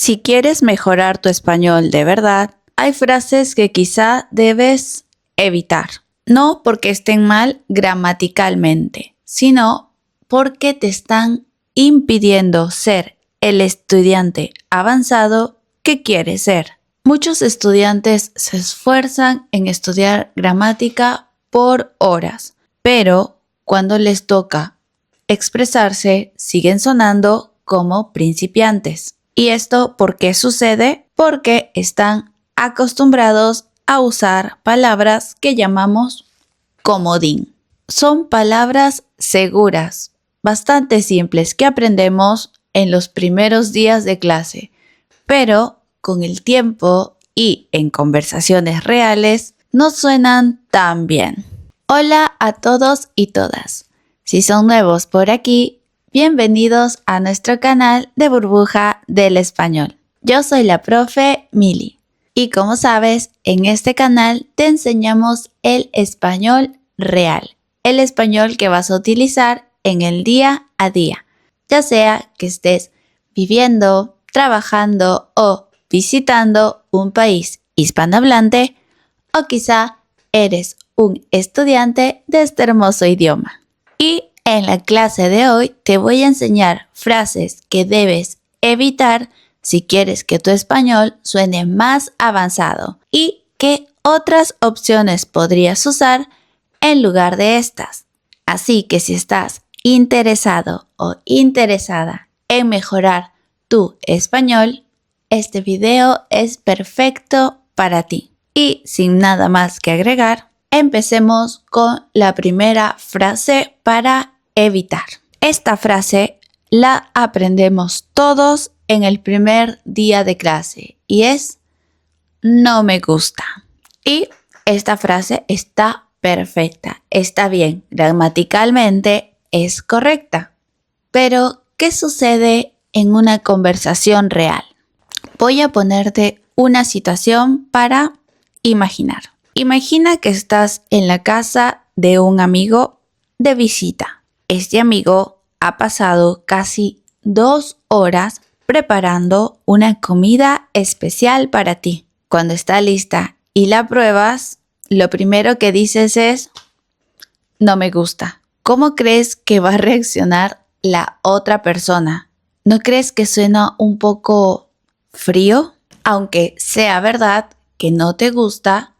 Si quieres mejorar tu español de verdad, hay frases que quizá debes evitar. No porque estén mal gramaticalmente, sino porque te están impidiendo ser el estudiante avanzado que quieres ser. Muchos estudiantes se esfuerzan en estudiar gramática por horas, pero cuando les toca expresarse, siguen sonando como principiantes. ¿Y esto por qué sucede? Porque están acostumbrados a usar palabras que llamamos comodín. Son palabras seguras, bastante simples que aprendemos en los primeros días de clase, pero con el tiempo y en conversaciones reales no suenan tan bien. Hola a todos y todas. Si son nuevos por aquí, bienvenidos a nuestro canal de Burbuja del Español. Yo soy la profe Mili y como sabes, en este canal te enseñamos el español real, el español que vas a utilizar en el día a día, ya sea que estés viviendo, trabajando o visitando un país hispanohablante o quizá eres un estudiante de este hermoso idioma. Y en la clase de hoy te voy a enseñar frases que debes evitar si quieres que tu español suene más avanzado y qué otras opciones podrías usar en lugar de estas. Así que si estás interesado o interesada en mejorar tu español, este video es perfecto para ti. Y sin nada más que agregar, empecemos con la primera frase para evitar. Esta frase la aprendemos todos en el primer día de clase y es no me gusta. Y esta frase está perfecta, está bien, gramaticalmente es correcta. Pero, ¿qué sucede en una conversación real? Voy a ponerte una situación para imaginar. Imagina que estás en la casa de un amigo de visita. Este amigo ha pasado casi 2 horas preparando una comida especial para ti. Cuando está lista y la pruebas, lo primero que dices es, no me gusta. ¿Cómo crees que va a reaccionar la otra persona? ¿No crees que suena un poco frío? Aunque sea verdad que no te gusta,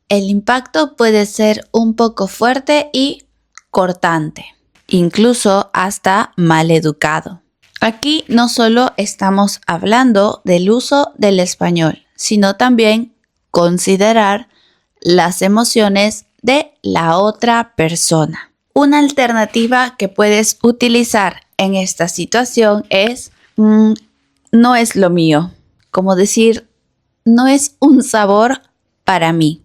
el impacto puede ser un poco fuerte y cortante, incluso hasta maleducado. Aquí no solo estamos hablando del uso del español, sino también considerar las emociones de la otra persona. Una alternativa que puedes utilizar en esta situación es no es lo mío, como decir no es un sabor para mí.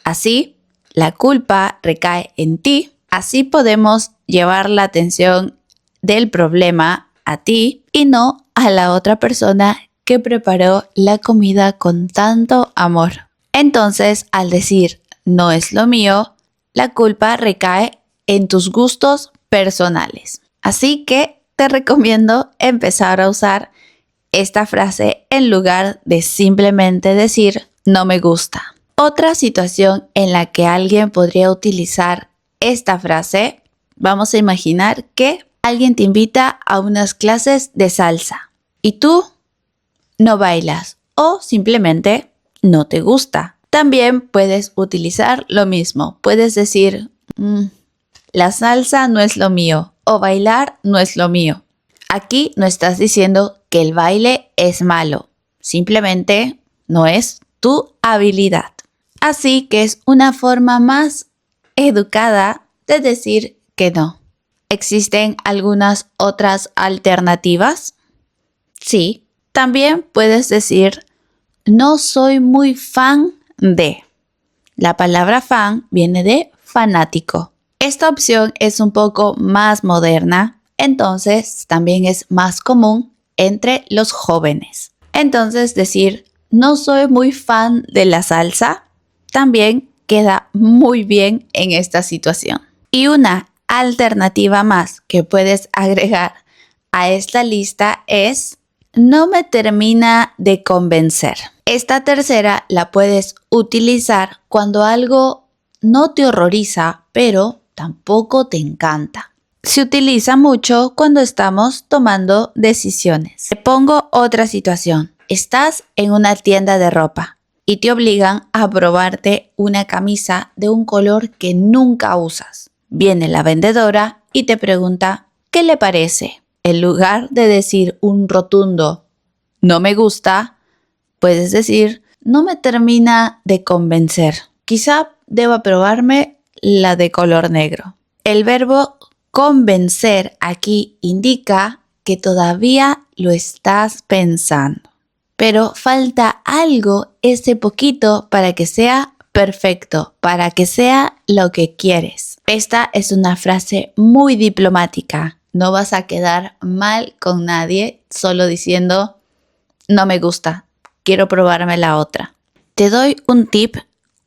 Así, la culpa recae en ti. Así podemos llevar la atención del problema a ti y no a la otra persona que preparó la comida con tanto amor. Entonces, al decir no es lo mío, la culpa recae en tus gustos personales. Así que te recomiendo empezar a usar esta frase en lugar de simplemente decir no me gusta. Otra situación en la que alguien podría utilizar esta frase, vamos a imaginar que alguien te invita a unas clases de salsa y tú no bailas o simplemente no te gusta. También puedes utilizar lo mismo. Puedes decir, la salsa no es lo mío o bailar no es lo mío. Aquí no estás diciendo que el baile es malo. Simplemente no es tu habilidad. Así que es una forma más educada de decir que no. ¿Existen algunas otras alternativas? Sí. También puedes decir, no soy muy fan de. La palabra fan viene de fanático. Esta opción es un poco más moderna, entonces también es más común entre los jóvenes. Entonces decir, no soy muy fan de la salsa, también queda muy bien en esta situación. Y una alternativa más que puedes agregar a esta lista es no me termina de convencer. Esta tercera la puedes utilizar cuando algo no te horroriza, pero tampoco te encanta. Se utiliza mucho cuando estamos tomando decisiones. Te pongo otra situación. Estás en una tienda de ropa y te obligan a probarte una camisa de un color que nunca usas. Viene la vendedora y te pregunta, ¿qué le parece? En lugar de decir un rotundo, no me gusta, puedes decir, no me termina de convencer. Quizá deba probarme la de color negro. El verbo convencer aquí indica que todavía lo estás pensando, pero falta algo, ese poquito, para que sea perfecto, para que sea lo que quieres. Esta es una frase muy diplomática. No vas a quedar mal con nadie solo diciendo no me gusta, quiero probarme la otra. Te doy un tip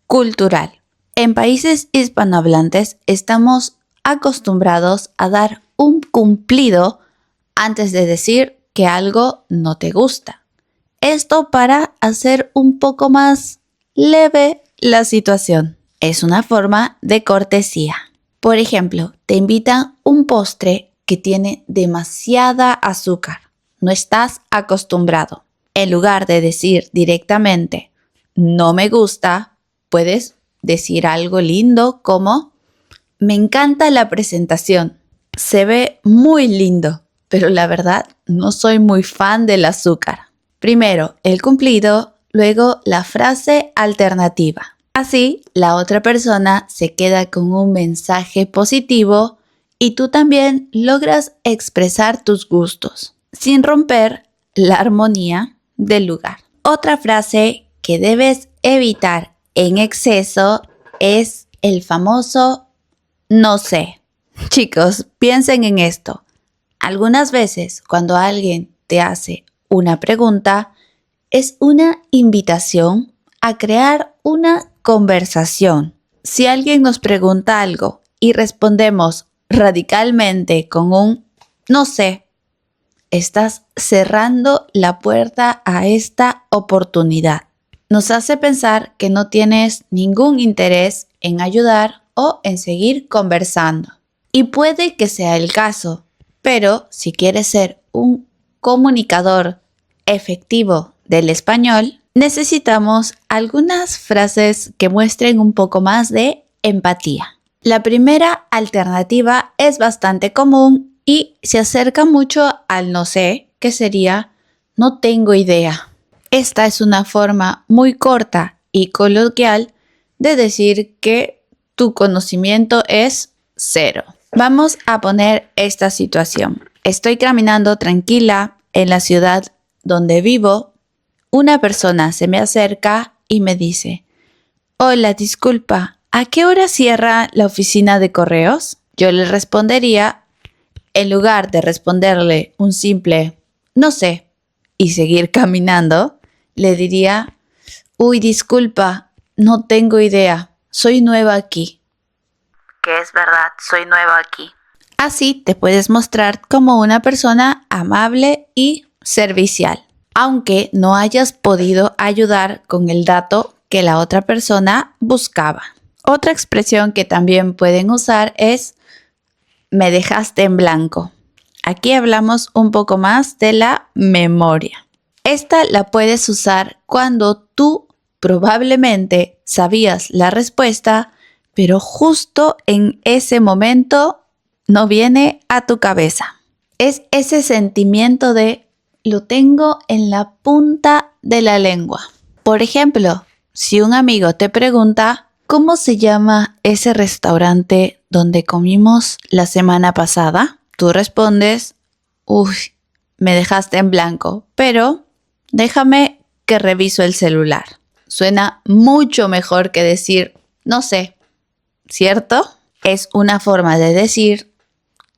cultural. En países hispanohablantes estamos acostumbrados a dar un cumplido antes de decir que algo no te gusta. Esto para hacer un poco más leve la situación. Es una forma de cortesía. Por ejemplo, te invitan un postre que tiene demasiada azúcar. No estás acostumbrado. En lugar de decir directamente no me gusta, puedes decir algo lindo como me encanta la presentación. Se ve muy lindo, pero la verdad no soy muy fan del azúcar. Primero el cumplido, luego la frase alternativa. Así, la otra persona se queda con un mensaje positivo y tú también logras expresar tus gustos, sin romper la armonía del lugar. Otra frase que debes evitar en exceso es el famoso no sé. Chicos, piensen en esto. Algunas veces cuando alguien te hace una pregunta, es una invitación a crear una conversación. Si alguien nos pregunta algo y respondemos radicalmente con un no sé, estás cerrando la puerta a esta oportunidad. Nos hace pensar que no tienes ningún interés en ayudar o en seguir conversando. Y puede que sea el caso, pero si quieres ser un comunicador efectivo del español, necesitamos algunas frases que muestren un poco más de empatía. La primera alternativa es bastante común y se acerca mucho al no sé, que sería no tengo idea. Esta es una forma muy corta y coloquial de decir que tu conocimiento es cero. Vamos a poner esta situación. Estoy caminando tranquila en la ciudad donde vivo. Una persona se me acerca y me dice, hola, disculpa, ¿a qué hora cierra la oficina de correos? Yo le respondería, en lugar de responderle un simple no sé y seguir caminando, le diría, uy, disculpa, no tengo idea, soy nueva aquí. Que es verdad, soy nueva aquí. Así te puedes mostrar como una persona amable y servicial, aunque no hayas podido ayudar con el dato que la otra persona buscaba. Otra expresión que también pueden usar es me dejaste en blanco. Aquí hablamos un poco más de la memoria. Esta la puedes usar cuando tú probablemente sabías la respuesta, pero justo en ese momento no viene a tu cabeza. Es ese sentimiento de lo tengo en la punta de la lengua. Por ejemplo, si un amigo te pregunta ¿cómo se llama ese restaurante donde comimos la semana pasada? Tú respondes, uy, me dejaste en blanco, pero déjame que reviso el celular. Suena mucho mejor que decir, no sé, ¿cierto? Es una forma de decir,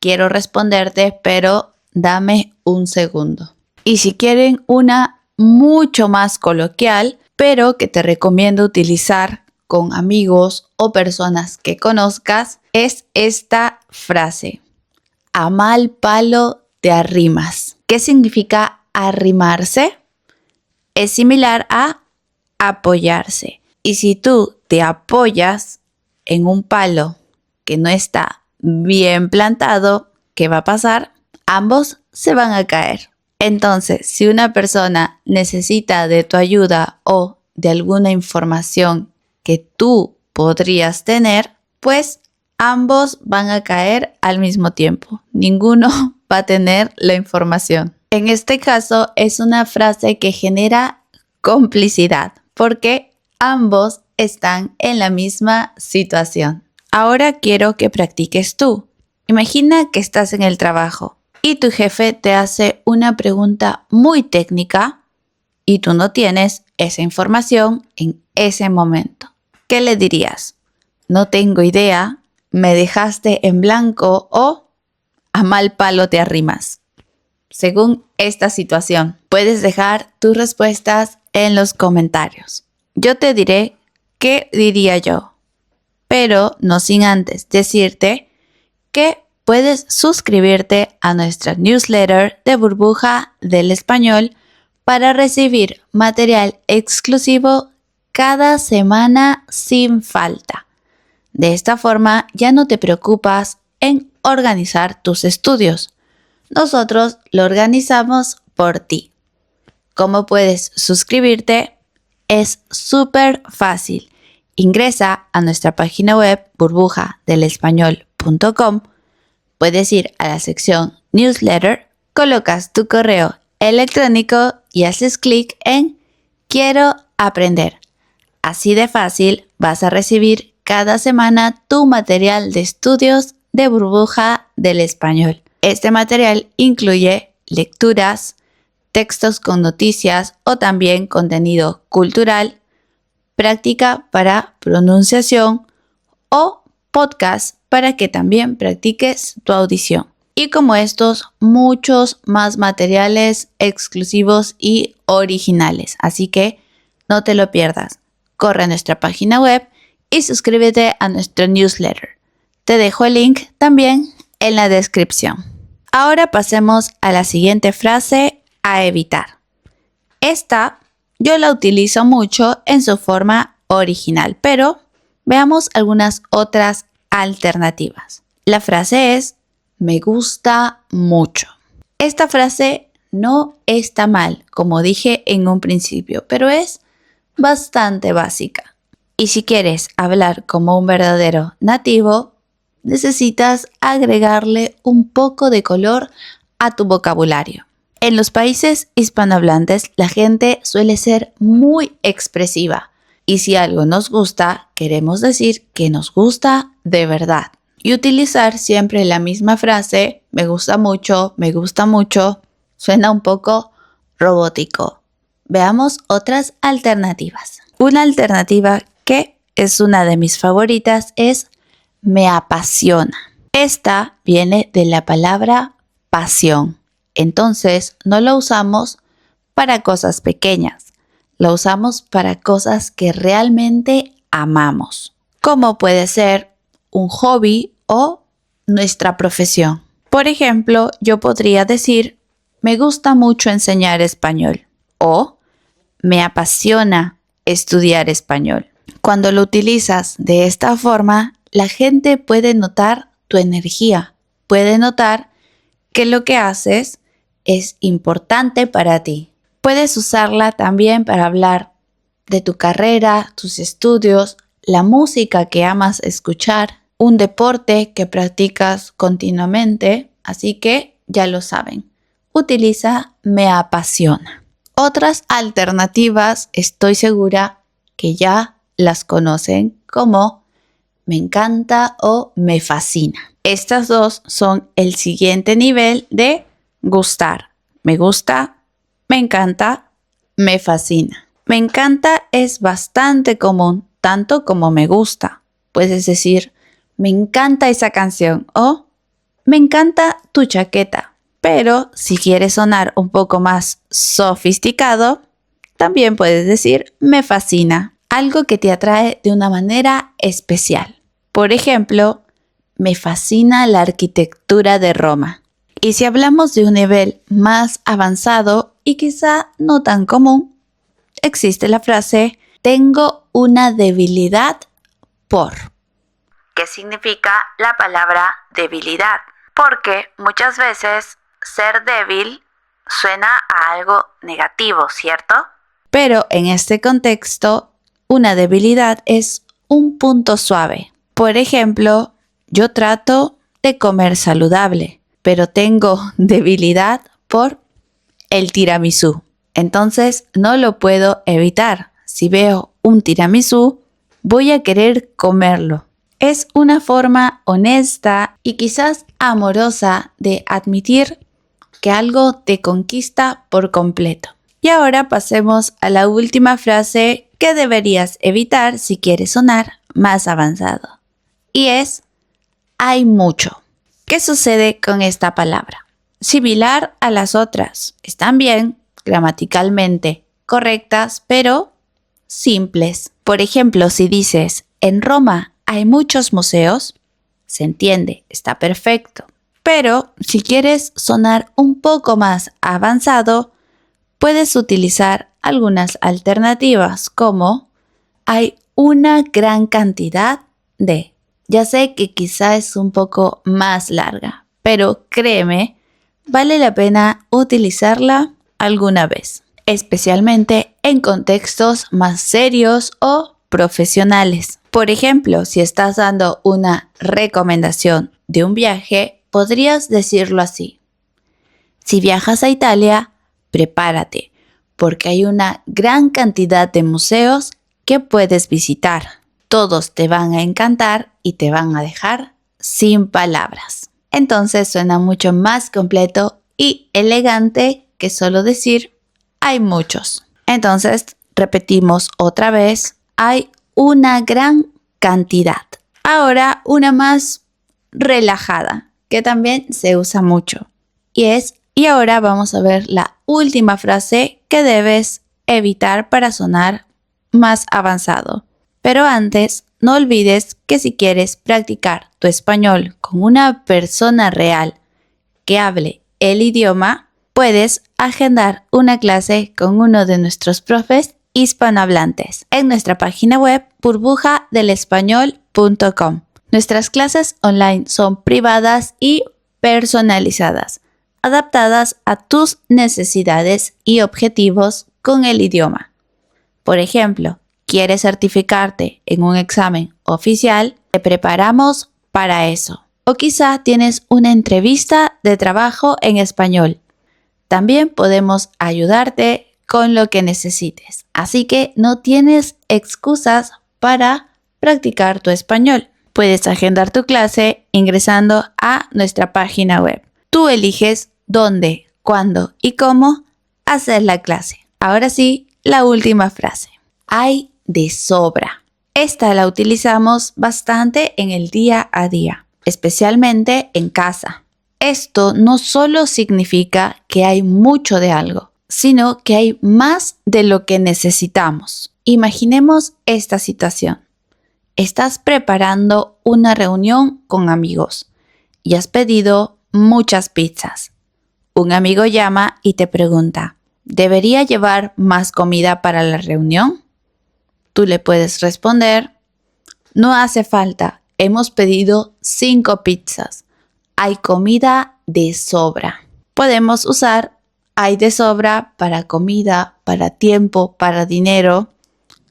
quiero responderte, pero dame un segundo. Y si quieren una mucho más coloquial, pero que te recomiendo utilizar con amigos o personas que conozcas, es esta frase. A mal palo te arrimas. ¿Qué significa arrimarse es similar a apoyarse. Y si tú te apoyas en un palo que no está bien plantado, ¿qué va a pasar? Ambos se van a caer. Entonces, si una persona necesita de tu ayuda o de alguna información que tú podrías tener, pues ambos van a caer al mismo tiempo. Ninguno va a tener la información. En este caso es una frase que genera complicidad porque ambos están en la misma situación. Ahora quiero que practiques tú. Imagina que estás en el trabajo y tu jefe te hace una pregunta muy técnica y tú no tienes esa información en ese momento. ¿Qué le dirías? No tengo idea, me dejaste en blanco o a mal palo te arrimas. Según esta situación, puedes dejar tus respuestas en los comentarios. Yo te diré qué diría yo, pero no sin antes decirte que puedes suscribirte a nuestra newsletter de Burbuja del Español para recibir material exclusivo cada semana sin falta. De esta forma ya no te preocupas en organizar tus estudios. Nosotros lo organizamos por ti. ¿Cómo puedes suscribirte? Es súper fácil. Ingresa a nuestra página web burbujadelespañol.com. Puedes ir a la sección Newsletter, colocas tu correo electrónico y haces clic en Quiero aprender. Así de fácil vas a recibir cada semana tu material de estudios de Burbuja del Español. Este material incluye lecturas, textos con noticias o también contenido cultural, práctica para pronunciación o podcast para que también practiques tu audición. Y como estos, muchos más materiales exclusivos y originales. Así que no te lo pierdas. Corre a nuestra página web y suscríbete a nuestro newsletter. Te dejo el link también en la descripción. Ahora pasemos a la siguiente frase, a evitar. Esta yo la utilizo mucho en su forma original, pero veamos algunas otras alternativas. La frase es, me gusta mucho. Esta frase no está mal, como dije en un principio, pero es bastante básica. Y si quieres hablar como un verdadero nativo, necesitas agregarle un poco de color a tu vocabulario. En los países hispanohablantes, la gente suele ser muy expresiva. Y si algo nos gusta, queremos decir que nos gusta de verdad. Y utilizar siempre la misma frase, me gusta mucho, suena un poco robótico. Veamos otras alternativas. Una alternativa que es una de mis favoritas es me apasiona. Esta viene de la palabra pasión. Entonces no lo usamos para cosas pequeñas. Lo usamos para cosas que realmente amamos. Como puede ser un hobby o nuestra profesión. Por ejemplo, yo podría decir, me gusta mucho enseñar español o me apasiona estudiar español. Cuando lo utilizas de esta forma, la gente puede notar tu energía, puede notar que lo que haces es importante para ti. Puedes usarla también para hablar de tu carrera, tus estudios, la música que amas escuchar, un deporte que practicas continuamente, así que ya lo saben. Utiliza me apasiona. Otras alternativas estoy segura que ya las conocen como me encanta o me fascina. Estas dos son el siguiente nivel de gustar. Me gusta, me encanta, me fascina. Me encanta es bastante común, tanto como me gusta. Puedes decir, me encanta esa canción o me encanta tu chaqueta. Pero si quieres sonar un poco más sofisticado, también puedes decir, me fascina. Algo que te atrae de una manera especial. Por ejemplo, me fascina la arquitectura de Roma. Y si hablamos de un nivel más avanzado y quizá no tan común, existe la frase tengo una debilidad por. ¿Qué significa la palabra debilidad? Porque muchas veces ser débil suena a algo negativo, ¿cierto? Pero en este contexto, una debilidad es un punto suave. Por ejemplo, yo trato de comer saludable, pero tengo debilidad por el tiramisú. Entonces no lo puedo evitar. Si veo un tiramisú, voy a querer comerlo. Es una forma honesta y quizás amorosa de admitir que algo te conquista por completo. Y ahora pasemos a la última frase que deberías evitar si quieres sonar más avanzado. Y es, hay mucho. ¿Qué sucede con esta palabra? Similar a las otras. Están bien, gramaticalmente correctas, pero simples. Por ejemplo, si dices, en Roma hay muchos museos, se entiende, está perfecto. Pero si quieres sonar un poco más avanzado, puedes utilizar algunas alternativas como hay una gran cantidad de. Ya sé que quizá es un poco más larga, pero créeme, vale la pena utilizarla alguna vez, especialmente en contextos más serios o profesionales. Por ejemplo, si estás dando una recomendación de un viaje, podrías decirlo así. Si viajas a Italia, prepárate, porque hay una gran cantidad de museos que puedes visitar. Todos te van a encantar y te van a dejar sin palabras. Entonces suena mucho más completo y elegante que solo decir hay muchos. Entonces repetimos otra vez, hay una gran cantidad. Ahora una más relajada, que también se usa mucho, y es y ahora vamos a ver la última frase que debes evitar para sonar más avanzado. Pero antes, no olvides que si quieres practicar tu español con una persona real que hable el idioma, puedes agendar una clase con uno de nuestros profes hispanohablantes en nuestra página web burbujadelespañol.com. Nuestras clases online son privadas y personalizadas, adaptadas a tus necesidades y objetivos con el idioma. Por ejemplo, ¿quieres certificarte en un examen oficial? Te preparamos para eso. O quizá tienes una entrevista de trabajo en español. También podemos ayudarte con lo que necesites. Así que no tienes excusas para practicar tu español. Puedes agendar tu clase ingresando a nuestra página web. Tú eliges dónde, cuándo y cómo hacer la clase. Ahora sí, la última frase. Hay de sobra. Esta la utilizamos bastante en el día a día, especialmente en casa. Esto no solo significa que hay mucho de algo, sino que hay más de lo que necesitamos. Imaginemos esta situación. Estás preparando una reunión con amigos y has pedido muchas pizzas. Un amigo llama y te pregunta, ¿debería llevar más comida para la reunión? Tú le puedes responder, no hace falta, hemos pedido 5 pizzas. Hay comida de sobra. Podemos usar hay de sobra para comida, para tiempo, para dinero,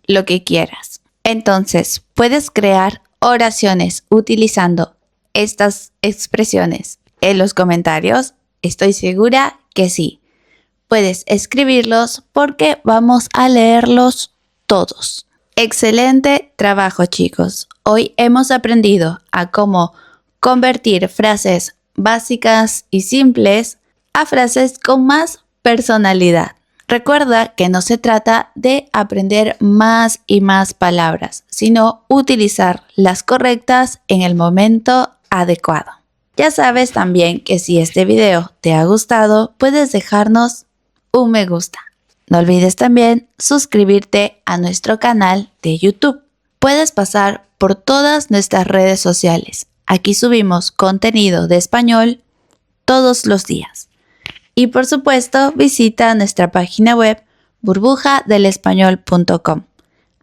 lo que quieras. Entonces, puedes crear oraciones utilizando estas expresiones en los comentarios. Estoy segura que sí. Puedes escribirlos porque vamos a leerlos todos. Excelente trabajo, chicos. Hoy hemos aprendido a cómo convertir frases básicas y simples a frases con más personalidad. Recuerda que no se trata de aprender más y más palabras, sino utilizar las correctas en el momento adecuado. Ya sabes también que si este video te ha gustado, puedes dejarnos un me gusta. No olvides también suscribirte a nuestro canal de YouTube. Puedes pasar por todas nuestras redes sociales. Aquí subimos contenido de español todos los días. Y por supuesto, visita nuestra página web burbujadelespañol.com.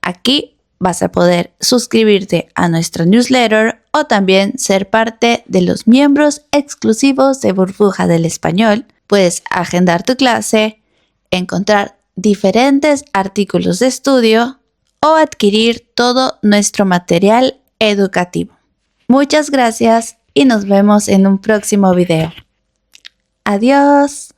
Aquí vas a poder suscribirte a nuestro newsletter o también ser parte de los miembros exclusivos de Burbuja del Español. Puedes agendar tu clase, encontrar diferentes artículos de estudio o adquirir todo nuestro material educativo. Muchas gracias y nos vemos en un próximo video. Adiós.